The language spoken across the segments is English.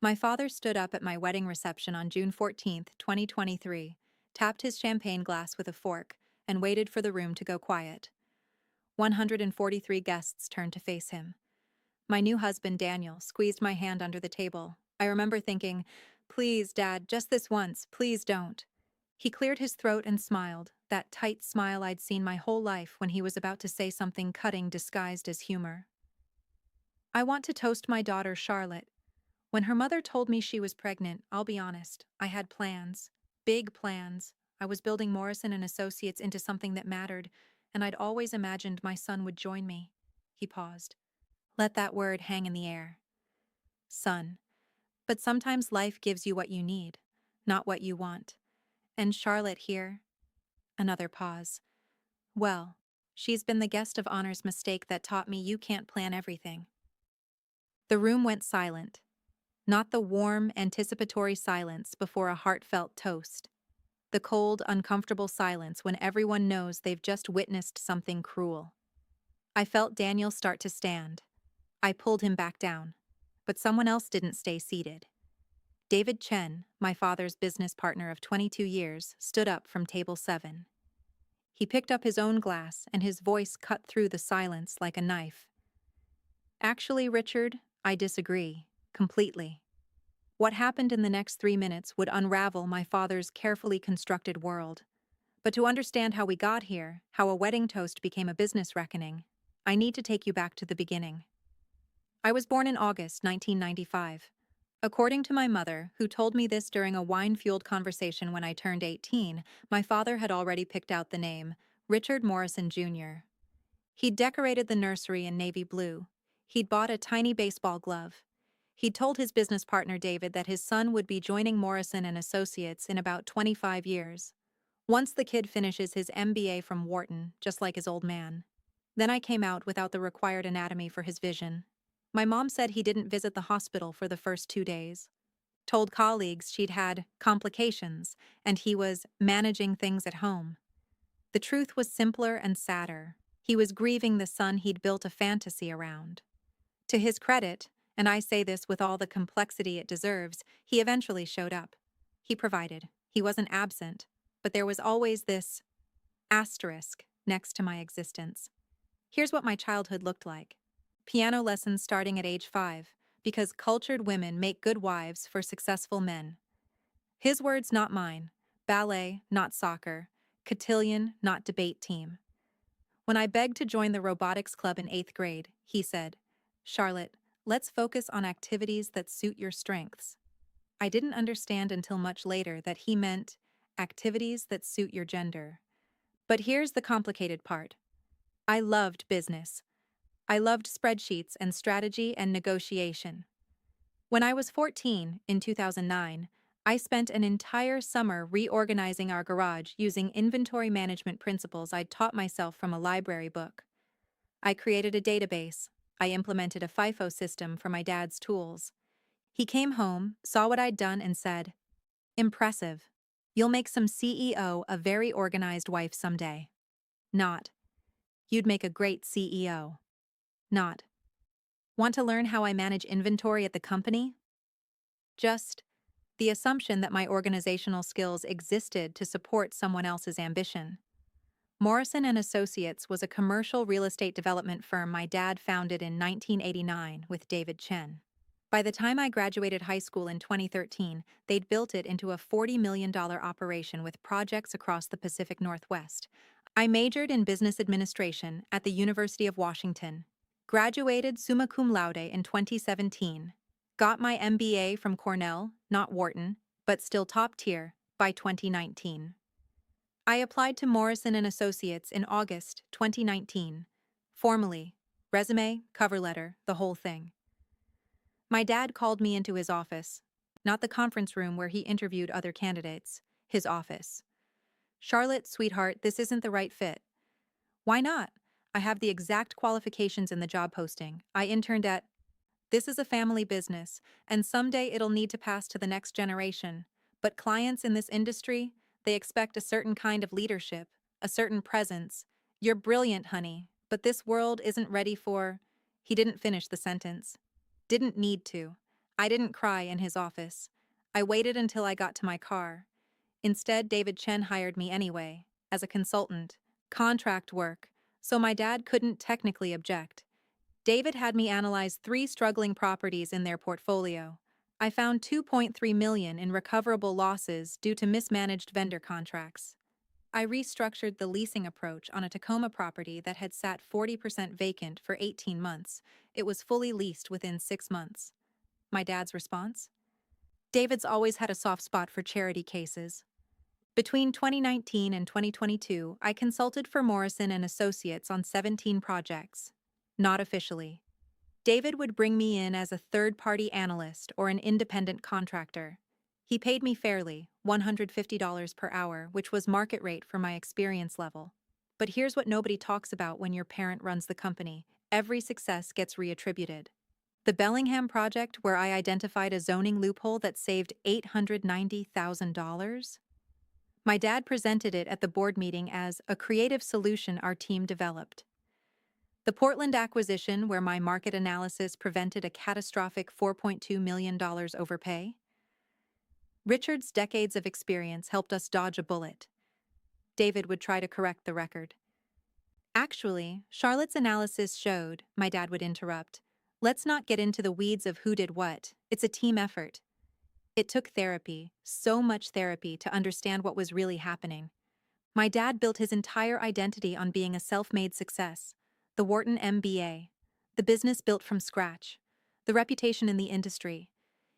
My father stood up at my wedding reception on June 14th, 2023, tapped his champagne glass with a fork, and waited for the room to go quiet. 143 guests turned to face him. My new husband, Daniel, squeezed my hand under the table. I remember thinking, "Please, Dad, just this once, please don't." He cleared his throat and smiled, that tight smile I'd seen my whole life when he was about to say something cutting disguised as humor. "I want to toast my daughter, Charlotte. When her mother told me she was pregnant, I'll be honest, I had plans. Big plans. I was building Morrison and Associates into something that mattered, and I'd always imagined my son would join me." He paused. Let that word hang in the air. Son. But sometimes life gives you what you need, not what you want. And Charlotte here. Another pause. Well, she's been the guest of honor's mistake that taught me you can't plan everything. The room went silent. Not the warm, anticipatory silence before a heartfelt toast. The cold, uncomfortable silence when everyone knows they've just witnessed something cruel. I felt Daniel start to stand. I pulled him back down. But someone else didn't stay seated. David Chen, my father's business partner of 22 years, stood up from table 7. He picked up his own glass, and his voice cut through the silence like a knife. Actually, Richard, I disagree. Completely. What happened in the next 3 minutes would unravel my father's carefully constructed world. But to understand how we got here, how a wedding toast became a business reckoning, I need to take you back to the beginning. I was born in August 1995. According to my mother, who told me this during a wine-fueled conversation when I turned 18, my father had already picked out the name, Richard Morrison Jr. He'd decorated the nursery in navy blue. He'd bought a tiny baseball glove. He'd told his business partner David that his son would be joining Morrison and Associates in about 25 years. Once the kid finishes his MBA from Wharton, just like his old man. Then I came out without the required anatomy for his vision. My mom said he didn't visit the hospital for the first 2 days. Told colleagues she'd had complications and he was managing things at home. The truth was simpler and sadder. He was grieving the son he'd built a fantasy around. To his credit, and I say this with all the complexity it deserves, he eventually showed up. He provided. He wasn't absent, but there was always this asterisk next to my existence. Here's what my childhood looked like. Piano lessons starting at age 5, because cultured women make good wives for successful men. His words, not mine. Ballet, not soccer. Cotillion, not debate team. When I begged to join the robotics club in 8th grade, he said, "Charlotte, let's focus on activities that suit your strengths." I didn't understand until much later that he meant activities that suit your gender. But here's the complicated part. I loved business. I loved spreadsheets and strategy and negotiation. When I was 14, in 2009, I spent an entire summer reorganizing our garage using inventory management principles I'd taught myself from a library book. I created a database. I implemented a FIFO system for my dad's tools. He came home, saw what I'd done, and said, "Impressive. You'll make some CEO, a very organized wife someday." Not, "You'd make a great CEO." Not, "Want to learn how I manage inventory at the company?" Just, the assumption that my organizational skills existed to support someone else's ambition. Morrison and Associates was a commercial real estate development firm my dad founded in 1989 with David Chen. By the time I graduated high school in 2013, they'd built it into a $40 million operation with projects across the Pacific Northwest. I majored in business administration at the University of Washington, graduated summa cum laude in 2017, got my MBA from Cornell, not Wharton, but still top tier, by 2019. I applied to Morrison and Associates in August 2019. Formally, resume, cover letter, the whole thing. My dad called me into his office, not the conference room where he interviewed other candidates, his office. "Charlotte, sweetheart, this isn't the right fit." "Why not? I have the exact qualifications in the job posting. I interned at..." "This is a family business, and someday it'll need to pass to the next generation. But clients in this industry, they expect a certain kind of leadership, a certain presence. You're brilliant, honey, but this world isn't ready for..." He didn't finish the sentence. Didn't need to. I didn't cry in his office. I waited until I got to my car. Instead, David Chen hired me anyway, as a consultant, contract work, so my dad couldn't technically object. David had me analyze 3 struggling properties in their portfolio. I found 2.3 million in recoverable losses due to mismanaged vendor contracts. I restructured the leasing approach on a Tacoma property that had sat 40% vacant for 18 months. It was fully leased within 6 months. My dad's response? David's always had a soft spot for charity cases. Between 2019 and 2022, I consulted for Morrison and Associates on 17 projects. Not officially. David would bring me in as a third-party analyst or an independent contractor. He paid me fairly, $150 per hour, which was market rate for my experience level. But here's what nobody talks about when your parent runs the company. Every success gets reattributed. The Bellingham project, where I identified a zoning loophole that saved $890,000? My dad presented it at the board meeting as a creative solution our team developed. The Portland acquisition, where my market analysis prevented a catastrophic $4.2 million overpay. Richard's decades of experience helped us dodge a bullet. David would try to correct the record. Actually, Charlotte's analysis showed, my dad would interrupt, let's not get into the weeds of who did what. It's a team effort. It took therapy, so much therapy, to understand what was really happening. My dad built his entire identity on being a self-made success. The Wharton MBA. The business built from scratch. The reputation in the industry.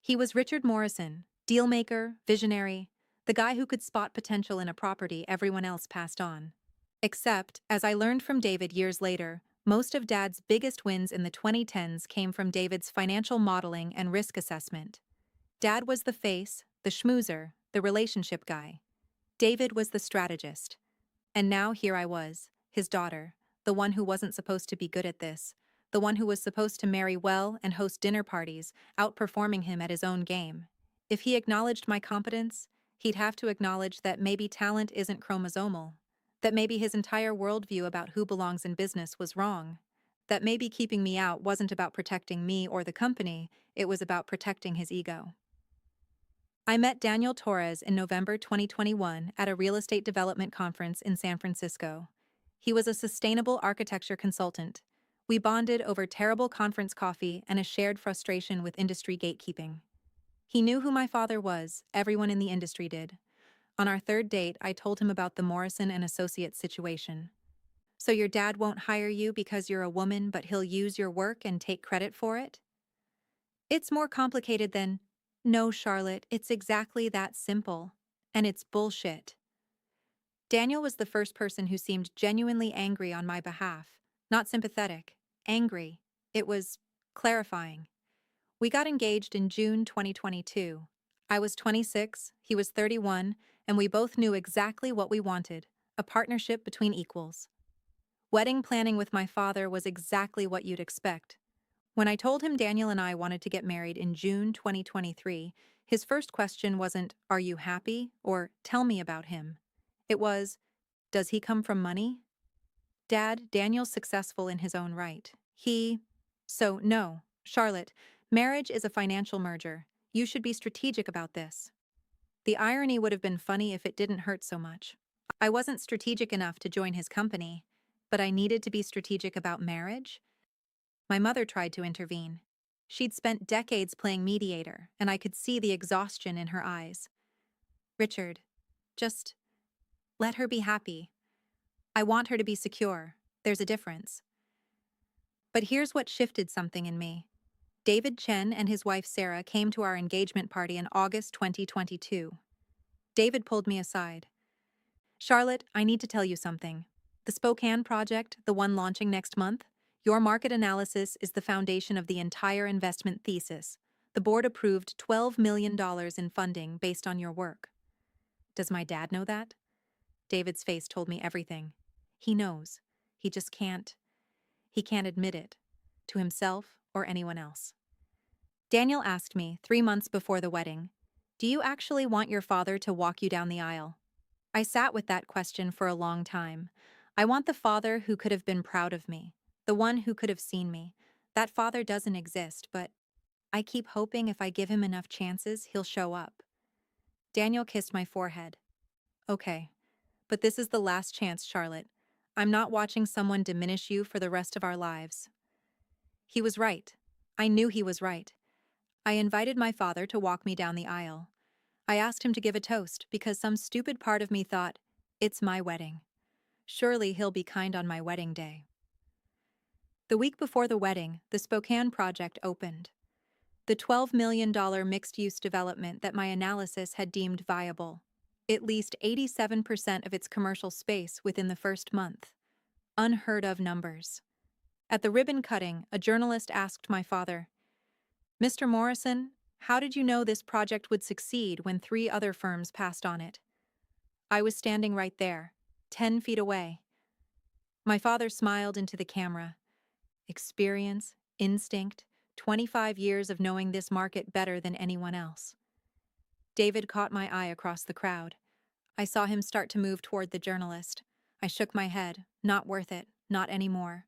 He was Richard Morrison, dealmaker, visionary, the guy who could spot potential in a property everyone else passed on. Except, as I learned from David years later, most of Dad's biggest wins in the 2010s came from David's financial modeling and risk assessment. Dad was the face, the schmoozer, the relationship guy. David was the strategist. And now here I was, his daughter, the one who wasn't supposed to be good at this, the one who was supposed to marry well and host dinner parties, outperforming him at his own game. If he acknowledged my competence, he'd have to acknowledge that maybe talent isn't chromosomal, that maybe his entire worldview about who belongs in business was wrong, that maybe keeping me out wasn't about protecting me or the company, it was about protecting his ego. I met Daniel Torres in November 2021 at a real estate development conference in San Francisco. He was a sustainable architecture consultant. We bonded over terrible conference coffee and a shared frustration with industry gatekeeping. He knew who my father was, everyone in the industry did. On our third date, I told him about the Morrison and Associates situation. So your dad won't hire you because you're a woman, but he'll use your work and take credit for it? It's more complicated than, no, Charlotte, it's exactly that simple. And it's bullshit. Daniel was the first person who seemed genuinely angry on my behalf. Not sympathetic. Angry. It was clarifying. We got engaged in June 2022. I was 26, he was 31, and we both knew exactly what we wanted, a partnership between equals. Wedding planning with my father was exactly what you'd expect. When I told him Daniel and I wanted to get married in June 2023, his first question wasn't, "Are you happy?" or "Tell me about him." It was, "Does he come from money?" Dad, Daniel's successful in his own right. So, no, Charlotte, marriage is a financial merger. You should be strategic about this. The irony would have been funny if it didn't hurt so much. I wasn't strategic enough to join his company, but I needed to be strategic about marriage. My mother tried to intervene. She'd spent decades playing mediator, and I could see the exhaustion in her eyes. Richard, just let her be happy. I want her to be secure. There's a difference. But here's what shifted something in me. David Chen and his wife Sarah came to our engagement party in August 2022. David pulled me aside. Charlotte, I need to tell you something. The Spokane project, the one launching next month, your market analysis is the foundation of the entire investment thesis. The board approved $12 million in funding based on your work. Does my dad know that? David's face told me everything. He knows. He just can't. He can't admit it. To himself or anyone else. Daniel asked me 3 months before the wedding, "Do you actually want your father to walk you down the aisle?" I sat with that question for a long time. I want the father who could have been proud of me, the one who could have seen me. That father doesn't exist, but I keep hoping if I give him enough chances, he'll show up. Daniel kissed my forehead. Okay, but this is the last chance, Charlotte. I'm not watching someone diminish you for the rest of our lives. He was right. I knew he was right. I invited my father to walk me down the aisle. I asked him to give a toast because some stupid part of me thought, it's my wedding. Surely he'll be kind on my wedding day. The week before the wedding, the Spokane project opened. The $12 million mixed-use development that my analysis had deemed viable. It leased 87% of its commercial space within the first month. Unheard of numbers. At the ribbon cutting, a journalist asked my father, Mr. Morrison, how did you know this project would succeed when 3 other firms passed on it? I was standing right there, 10 feet away. My father smiled into the camera. Experience, instinct, 25 years of knowing this market better than anyone else. David caught my eye across the crowd. I saw him start to move toward the journalist. I shook my head. Not worth it, not anymore.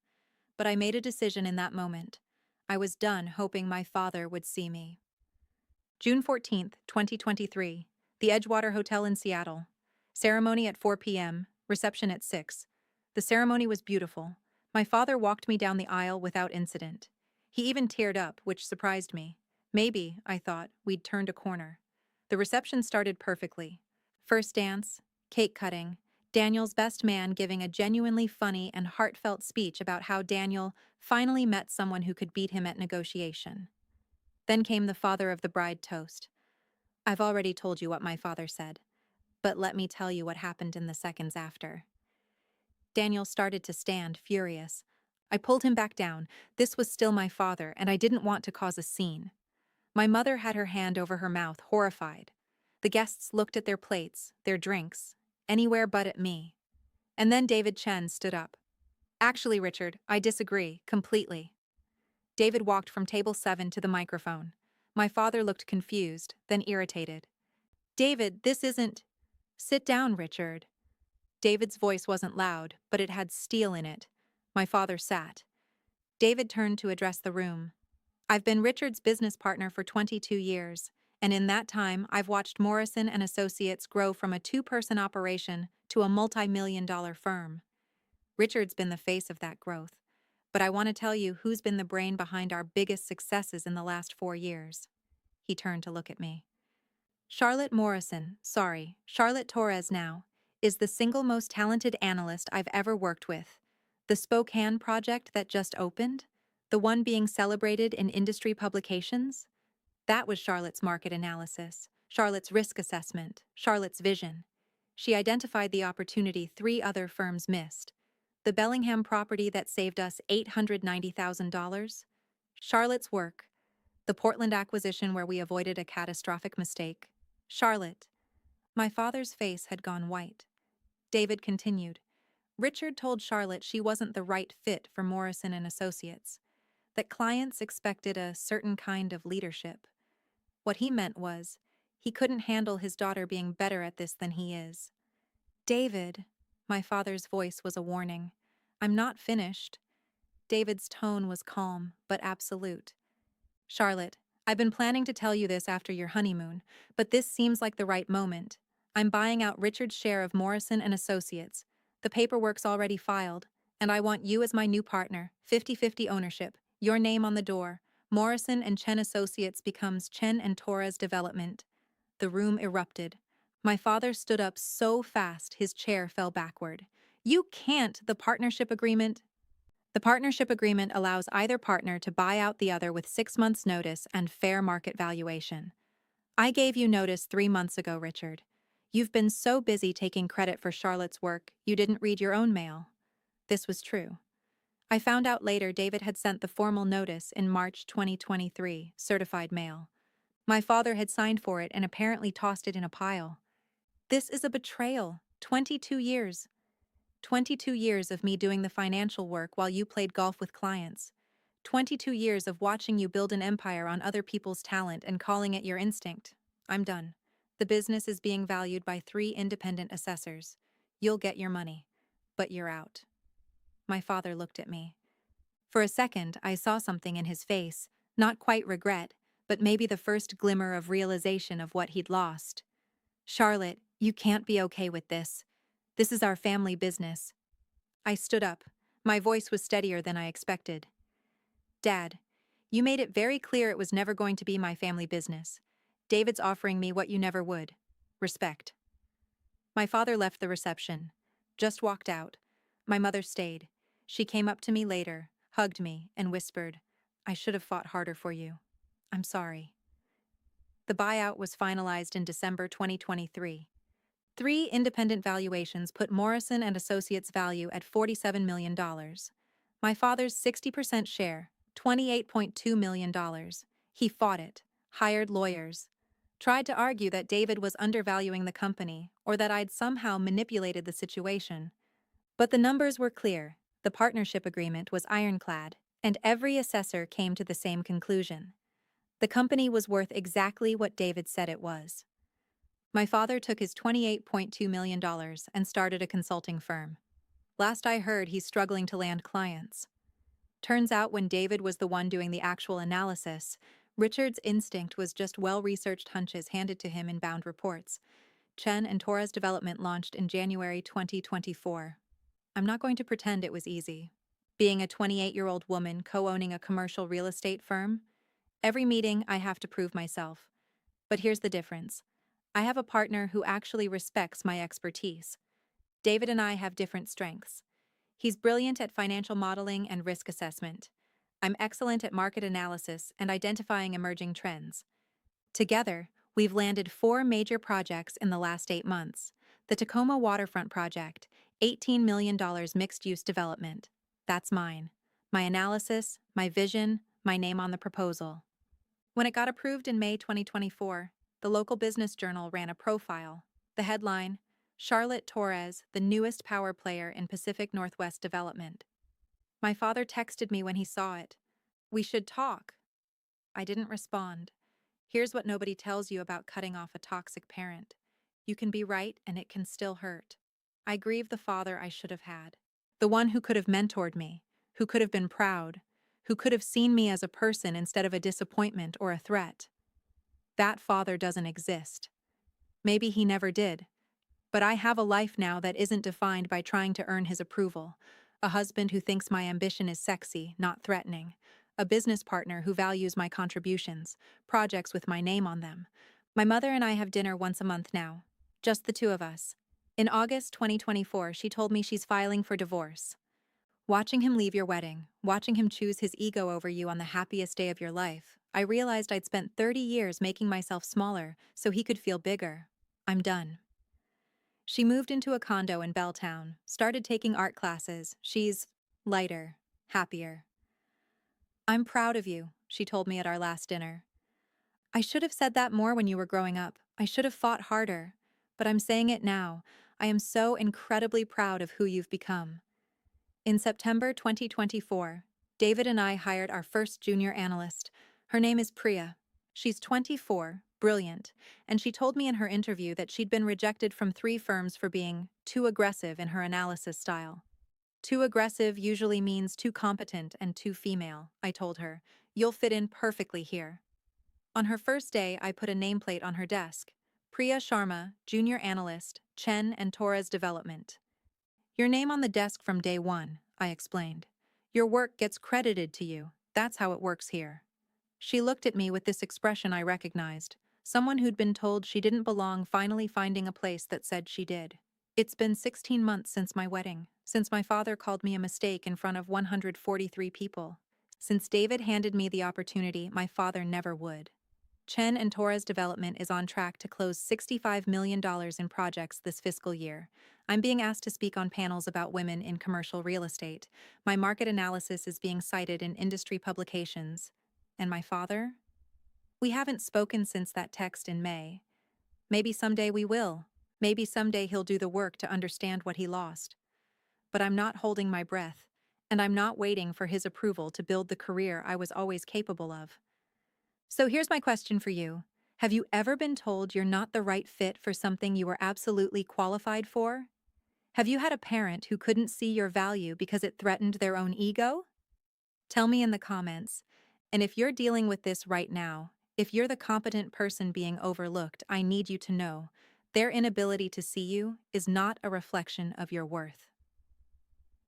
But I made a decision in that moment. I was done hoping my father would see me. June 14th, 2023, the Edgewater Hotel in Seattle. Ceremony at 4 p.m., reception at 6. The ceremony was beautiful. My father walked me down the aisle without incident. He even teared up, which surprised me. Maybe, I thought, we'd turned a corner. The reception started perfectly. First dance, cake cutting, Daniel's best man giving a genuinely funny and heartfelt speech about how Daniel finally met someone who could beat him at negotiation. Then came the father of the bride toast. I've already told you what my father said, but let me tell you what happened in the seconds after. Daniel started to stand, furious. I pulled him back down. This was still my father, and I didn't want to cause a scene. My mother had her hand over her mouth, horrified. The guests looked at their plates, their drinks, anywhere but at me. And then David Chen stood up. Actually, Richard, I disagree, completely. David walked from table 7 to the microphone. My father looked confused, then irritated. David, this isn't... Sit down, Richard. David's voice wasn't loud, but it had steel in it. My father sat. David turned to address the room. I've been Richard's business partner for 22 years, and in that time I've watched Morrison and Associates grow from a 2-person operation to a multi-million-dollar firm. Richard's been the face of that growth, but I want to tell you who's been the brain behind our biggest successes in the last 4 years. He turned to look at me. Charlotte Torres now, is the single most talented analyst I've ever worked with. The Spokane project that just opened, the one being celebrated in industry publications, that was Charlotte's market analysis, Charlotte's risk assessment, Charlotte's vision. She identified the opportunity 3 other firms missed. The Bellingham property that saved us $890,000. Charlotte's work. The Portland acquisition where we avoided a catastrophic mistake. Charlotte. My father's face had gone white. David continued. Richard told Charlotte she wasn't the right fit for Morrison and Associates, that clients expected a certain kind of leadership. What he meant was, he couldn't handle his daughter being better at this than he is. David, my father's voice was a warning. I'm not finished. David's tone was calm, but absolute. Charlotte, I've been planning to tell you this after your honeymoon, but this seems like the right moment. I'm buying out Richard's share of Morrison and Associates. The paperwork's already filed, and I want you as my new partner, 50-50 ownership, your name on the door. Morrison and Chen Associates becomes Chen and Torres Development. The room erupted. My father stood up so fast his chair fell backward. You can't, the partnership agreement. The partnership agreement allows either partner to buy out the other with 6 months' notice and fair market valuation. I gave you notice 3 months ago, Richard. You've been so busy taking credit for Charlotte's work, you didn't read your own mail. This was true. I found out later David had sent the formal notice in March 2023, certified mail. My father had signed for it and apparently tossed it in a pile. This is a betrayal. 22 years. 22 years of me doing the financial work while you played golf with clients. 22 years of watching you build an empire on other people's talent and calling it your instinct. I'm done. The business is being valued by 3 independent assessors. You'll get your money, but you're out. My father looked at me. For a second, I saw something in his face, not quite regret, but maybe the first glimmer of realization of what he'd lost. Charlotte, you can't be okay with this. This is our family business. I stood up. My voice was steadier than I expected. Dad, you made it very clear it was never going to be my family business. David's offering me what you never would. Respect. My father left the reception. Just walked out. My mother stayed. She came up to me later, hugged me, and whispered, I should have fought harder for you. I'm sorry. The buyout was finalized in December 2023. Three independent valuations put Morrison and Associates' value at $47 million. My father's 60% share, $28.2 million. He fought it, hired lawyers, tried to argue that David was undervaluing the company or that I'd somehow manipulated the situation. But the numbers were clear, the partnership agreement was ironclad, and every assessor came to the same conclusion. The company was worth exactly what David said it was. My father took his $28.2 million and started a consulting firm. Last I heard, he's struggling to land clients. Turns out when David was the one doing the actual analysis, Richard's instinct was just well-researched hunches handed to him in bound reports. Chen and Torres Development launched in January 2024. I'm not going to pretend it was easy. Being a 28-year-old woman co-owning a commercial real estate firm, every meeting I have to prove myself. But here's the difference. I have a partner who actually respects my expertise. David and I have different strengths. He's brilliant at financial modeling and risk assessment. I'm excellent at market analysis and identifying emerging trends. Together, we've landed 4 major projects in the last 8 months. The Tacoma Waterfront Project, $18 million mixed-use development. That's mine. My analysis, my vision, my name on the proposal. When it got approved in May 2024, the local business journal ran a profile. The headline, Charlotte Torres, the newest power player in Pacific Northwest development. My father texted me when he saw it. We should talk. I didn't respond. Here's what nobody tells you about cutting off a toxic parent. You can be right and it can still hurt. I grieve the father I should have had. The one who could have mentored me, who could have been proud, who could have seen me as a person instead of a disappointment or a threat. That father doesn't exist. Maybe he never did. But I have a life now that isn't defined by trying to earn his approval. A husband who thinks my ambition is sexy, not threatening. A business partner who values my contributions, projects with my name on them. My mother and I have dinner once a month now. Just the two of us. In August 2024, she told me she's filing for divorce. Watching him leave your wedding, watching him choose his ego over you on the happiest day of your life, I realized I'd spent 30 years making myself smaller so he could feel bigger. I'm done. She moved into a condo in Belltown, started taking art classes. She's lighter, happier. I'm proud of you, she told me at our last dinner. I should have said that more when you were growing up. I should have fought harder. But I'm saying it now. I am so incredibly proud of who you've become. In September 2024, David and I hired our first junior analyst. Her name is Priya. She's 24, brilliant, and she told me in her interview that she'd been rejected from 3 firms for being too aggressive in her analysis style. Too aggressive usually means too competent and too female, I told her. You'll fit in perfectly here. On her first day, I put a nameplate on her desk. Priya Sharma, Junior Analyst, Chen and Torres Development. Your name on the desk from day one, I explained. Your work gets credited to you. That's how it works here. She looked at me with this expression I recognized. Someone who'd been told she didn't belong finally finding a place that said she did. It's been 16 months since my wedding, since my father called me a mistake in front of 143 people. Since David handed me the opportunity my father never would. Chen and Torres Development is on track to close $65 million in projects this fiscal year. I'm being asked to speak on panels about women in commercial real estate. My market analysis is being cited in industry publications. And my father? We haven't spoken since that text in May. Maybe someday we will. Maybe someday he'll do the work to understand what he lost. But I'm not holding my breath, and I'm not waiting for his approval to build the career I was always capable of. So here's my question for you. Have you ever been told you're not the right fit for something you were absolutely qualified for? Have you had a parent who couldn't see your value because it threatened their own ego? Tell me in the comments. And if you're dealing with this right now, If you're the competent person being overlooked, I need you to know their inability to see you is not a reflection of your worth.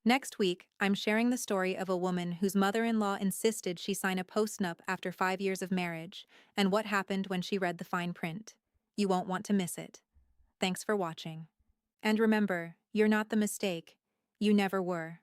Next week, I'm sharing the story of a woman whose mother-in-law insisted she sign a postnup after 5 years of marriage, and what happened when she read the fine print. You won't want to miss it. Thanks for watching. And remember, you're not the mistake. You never were.